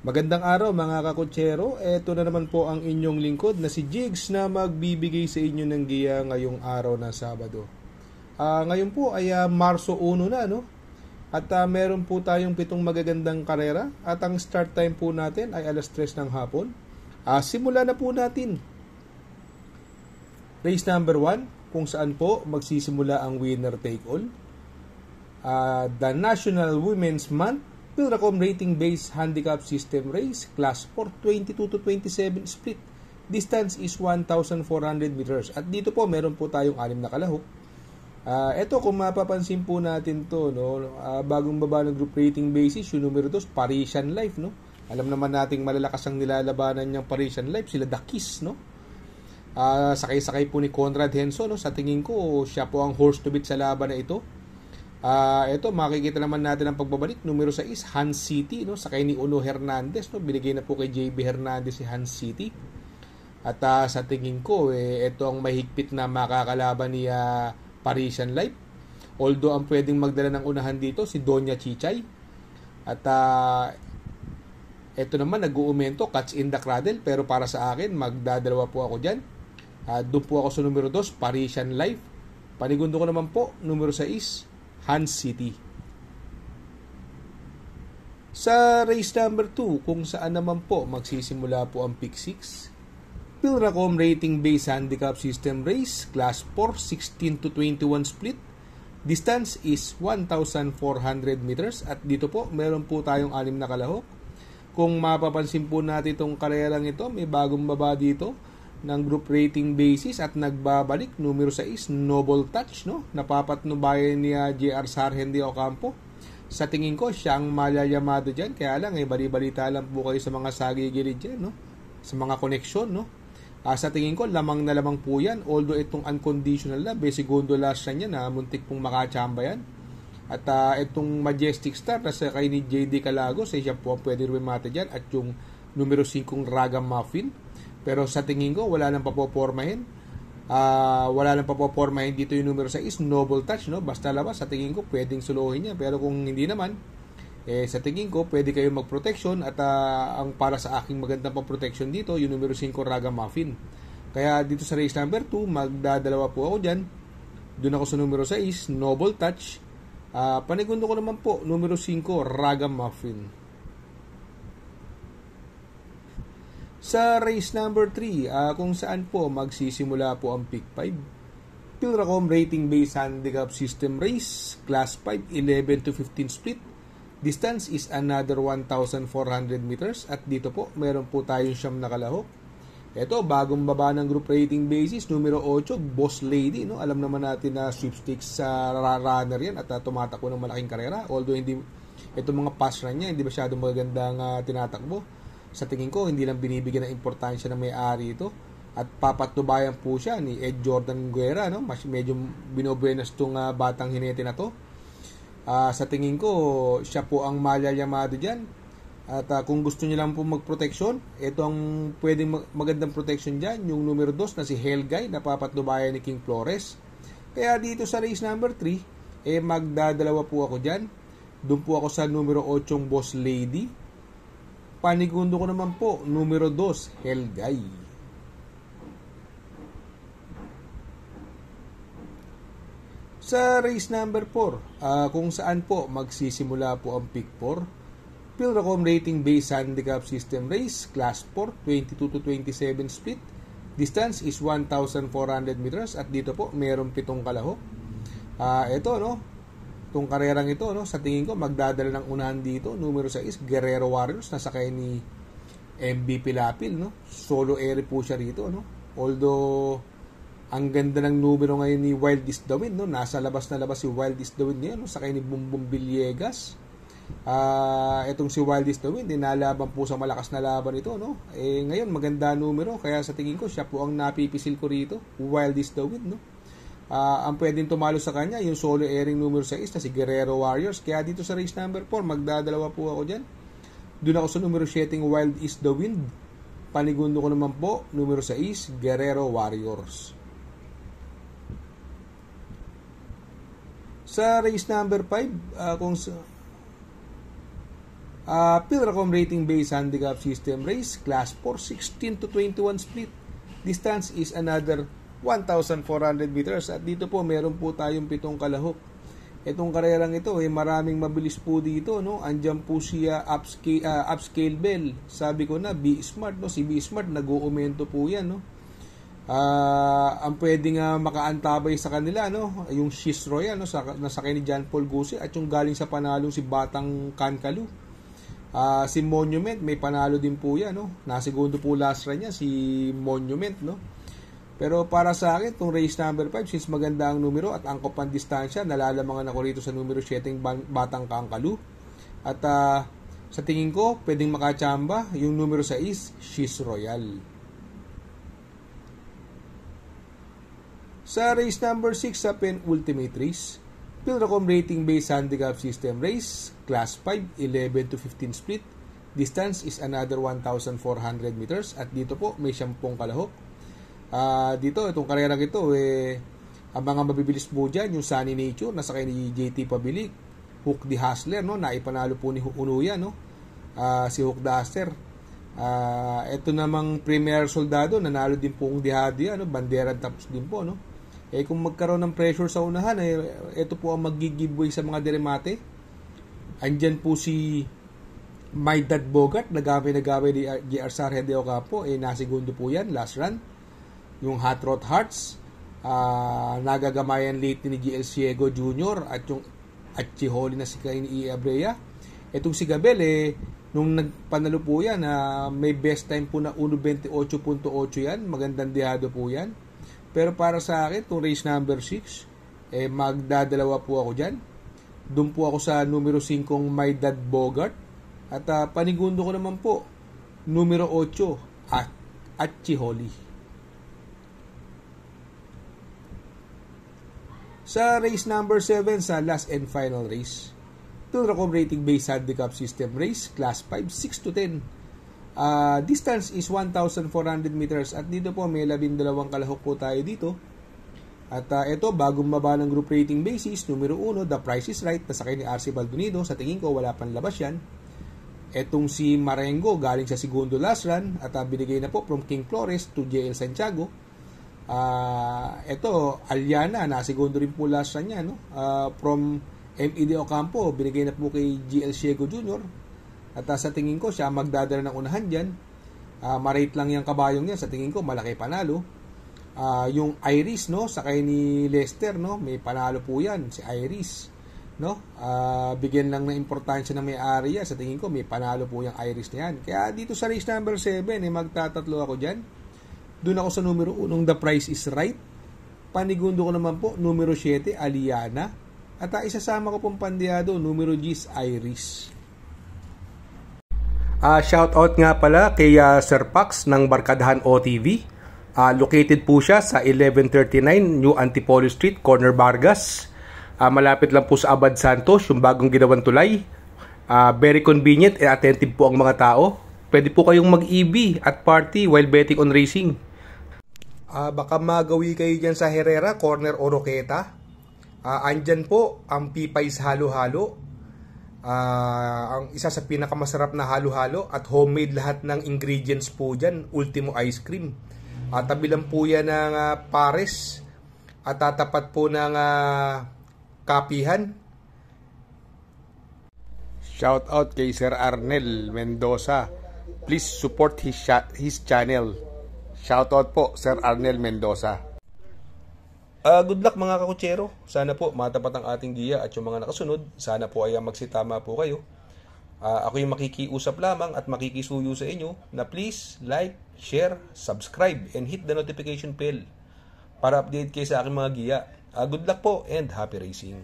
Magandang araw mga kakutsero, eto na naman po ang inyong lingkod na si Jigs na magbibigay sa inyo ng giya ngayong araw na Sabado. Ngayon po ay Marso 1 na, no? At meron po tayong 7 magagandang karera at ang start time po natin ay alas 3 ng hapon. Simula na po natin. Race number 1 kung saan po magsisimula ang winner take all. The National Women's Month Pilracom Rating Based Handicap System Race Class 4 22 to 27 split. Distance is 1,400 meters. At dito po meron po tayong 6 na kalahok. Ito kung mapapansin po natin to, no, bagong baba ng group rating basis, yung numero 2, Parisian Life, no. Alam naman nating malalakas ang nilalabanan niyang Parisian Life, sila The Kiss, no. Sakay-sakay po ni Conrad Henso, no. Sa tingin ko, siya po ang horse to beat sa laban na ito. Ito makikita naman natin ang pagbabalik. Numero 6, Hans City, no? Sakay ni Uno Hernandez, no? Binigay na po kay JB Hernandez si Hans City. At sa tingin ko, ito ang mahigpit na makakalaban ni Parisian Life. Although ang pwedeng magdala ng unahan dito si Doña Chichay. At ito naman nag-uumento, Catch in the Cradle, pero para sa akin magdadalawa po ako dyan. Doon po ako sa numero 2, Parisian Life. Panigundo ko naman po, numero 6, Hans City. Sa race number 2, kung saan naman po magsisimula po ang pick 6, Pilracom Rating Based Handicap System Race Class 4 16 to 21 split. Distance is 1,400 meters at dito po meron po tayong 6 na kalahok. Kung mapapansin po natin itong karerang ito, may bagong baba dito ng group rating basis at nagbabalik numero 6, Noble Touch, no? Napapatnubayan niya JR Sargent de Ocampo. Sa tingin ko siya ang malayamado diyan, kaya lang bali-balita lang po kayo sa mga sagigilid diyan, no? Sa mga koneksyon, no? Sa tingin ko lamang na lamang po yan, although itong unconditional na segundo last run niya na muntik pong makachamba yan. At itong Majestic Star na sa kay ni JD Calagos, siya po ang pwede rumate diyan, at yung numero 5 Raga Muffin. Pero sa tingin ko, wala nang papopormahin. Wala nang papopormahin dito yung numero 6, Noble Touch, no? Basta labas, sa tingin ko, pwedeng suluhin niya. Pero kung hindi naman, sa tingin ko, pwede kayo mag-protection. At ang para sa aking magandang pang-protection dito, yung numero 5, Raga Muffin. Kaya dito sa race number 2, magdadalawa po ako dyan. Doon ako sa numero 6, Noble Touch. Panigundo ko naman po, numero 5, Raga Muffin. Sa race number 3, kung saan po magsisimula po ang pick 5, Pilracom Rating Based Handicap System Race Class 5 11 to 15 split. Distance is another 1,400 meters at dito po meron po tayong 9 na kalahok. Ito bagong baba ng group rating basis, numero 8, Boss Lady, no? Alam naman natin na sweepstakes sa runner yan at tumatakbo ng malaking karera, although hindi itong mga pass run niya hindi masyadong magandang tinatakbo. Sa tingin ko, hindi lang binibigyan ng importansya ng may-ari ito. At papatubayan po siya ni Ed Jordan Guerra, no? Medyo binobuenas itong batang hinete na to. Sa tingin ko, siya po ang malayamado dyan. At kung gusto niyo lang po magproteksyon, ito ang pwedeng magandang protection dyan. Yung numero 2 na si Helgay, na papatubayan ni King Flores. Kaya dito sa race number 3, magdadalawa po ako dyan. Doon po ako sa numero 8, Boss Lady. Panigundo ko naman po, numero 2, Helgay. Sa race number 4, kung saan po magsisimula po ang pick 4, Pilracom Rating Based Handicap System Race Class 4 22 to 27 split. Distance is 1,400 meters at dito po mayroong 7 kalahok. Ito, no? Itong karerang ito, no, sa tingin ko magdadala ng unahan dito, numero 6, Guerrero Warriors, nasakay ni MVP Lapil, no? Solo airy po siya rito, no? Although ang ganda ng numero ngayon ni Wild is the Wind, no? Nasa labas na labas si Wild is the Wind ngayon, no? Sakay ni Bumbum Villegas. Itong si Wild is the Wind, nalaban po sa malakas na laban ito, no? Ngayon maganda numero, kaya sa tingin ko siya po ang napipisil ko rito, Wild is the Wind, no? Ang pwedeng tumalo sa kanya yung solo airing numero 6 na si Guerrero Warriors. Kaya dito sa race number 4, magdadalawa po ako dyan. Doon ako sa numero 7, Wild is the Wind. Panigundo ko naman po, numero 6, Guerrero Warriors. Sa race number 5, Pilracom rating based handicap system race, class 4, 16 to 21 split. Distance is another 1,400 meters. At dito po, meron po tayong 7 kalahok. Itong karerang ito, maraming mabilis po dito, no? Andyan po siya upscale bell. Sabi ko na, Be Smart, no? Si Be Smart, nag-uumento po yan, no? Ang pwedeng makaantabay sa kanila, no? Yung Shiz Royal, no? Nasakay ni John Paul Guse, at yung galing sa panalong si Batang Kankalu. Si Monument, may panalo din po yan, no? Nasegundo po last run niya, si Monument, no? Pero para sa akin, itong race number 5, since maganda ang numero at angkop ang distansya, nalalamangan ako rito sa numero 7, Batang Kankalu. At sa tingin ko, pwedeng makachamba, yung numero 6, Shiz Royal. Sa race number 6 sa penultimate race, Pilracom rating based handicap system race, class 5, 11 to 15 split. Distance is another 1,400 meters. At dito po, may 10 kalahok. Dito, itong karerang ito, ang mga mabibilis po dyan, yung Sunny Nature, nasakay ni JT Pabilik, Hook the Hustler, no? Naipanalo po ni Unuya, no? Si Hook the Hustler. Ito namang Premier Soldado, nanalo din po ang Dihado yan, no? Bandera tapos din po, no? Kung magkaroon ng pressure sa unahan, ito po ang mag-giveaway sa mga deremate. Andyan po si My Dad Bogart, nagaway ni JR Sargent de Ocampo, nasigundo po yan, last run. Yung Hot Rod Hearts, nagagamayan late ni GL Ciego Jr. at yung Achiholi na si Kain E. Abrea. Itong si Gabel, nung nagpanalo po yan, may best time po na 1.28.8 yan, magandang dihado po yan. Pero para sa akin, itong race number 6, magdadalawa po ako dyan. Doon po ako sa numero 5, My Dad Bogart. At panigundo ko naman po, numero 8, Achiholi. Sa race number 7 sa last and final race, Pilracom rating based handicap system race, class 5, 6 to 10. Distance is 1,400 meters. At dito po, may 12 kalahok po tayo dito. At ito, bagong baba ng group rating basis, numero 1, The Price is Right, nasakay ni RC Baldonido. Sa tingin ko, wala pang labas yan. Etong si Marengo, galing sa segundo last run, at binigay na po from King Flores to JL Santiago. Ito, Aliana, nasigundo rin po last run niya, no? From MED Ocampo, binigay na po kay GL Ciego Jr. At sa tingin ko, siya magdadala ng unahan dyan. Marate lang yung kabayong niya, sa tingin ko, malaki panalo. Yung Iris, no? Sakay ni Lester, no? May panalo po yan, si Iris, no? Bigyan lang ng importansya ng may-ari yan. Sa tingin ko, may panalo po yung Iris na yan. Kaya dito sa race number 7, magtatatlo ako dyan. Doon ako sa numero 1, The Price is Right. Panigundo ko naman po, numero 7, Aliana. At isasama ko pong pandiyado, numero 10, Iris. Shoutout nga pala kay Sir Pax ng Barkadahan OTV. Located po siya sa 1139 New Antipolo Street, Corner Vargas. Malapit lang po sa Abad Santos, yung bagong ginawang tulay. Very convenient and attentive po ang mga tao. Pwede po kayong mag-EB at party while betting on racing. Baka magawi kayo dyan sa Herrera, Corner Oroqueta. Andyan po ang Pipay's Halo-Halo. Ang isa sa pinakamasarap na halo-halo at homemade lahat ng ingredients po dyan. Ultimo Ice Cream. Tabi lang po yan ng Pares. At tatapat po ng Kapihan. Shout out kay Sir Arnel Mendoza. Please support his channel. Shoutout po, Sir Arnel Mendoza. Good luck mga kakutsero. Sana po matapat ang ating giya at yung mga nakasunod. Sana po ay magsitama po kayo. Ako yung makikiusap lamang at makikisuyo sa inyo na please like, share, subscribe, and hit the notification bell para update kayo sa aking mga giya. Good luck po and happy racing.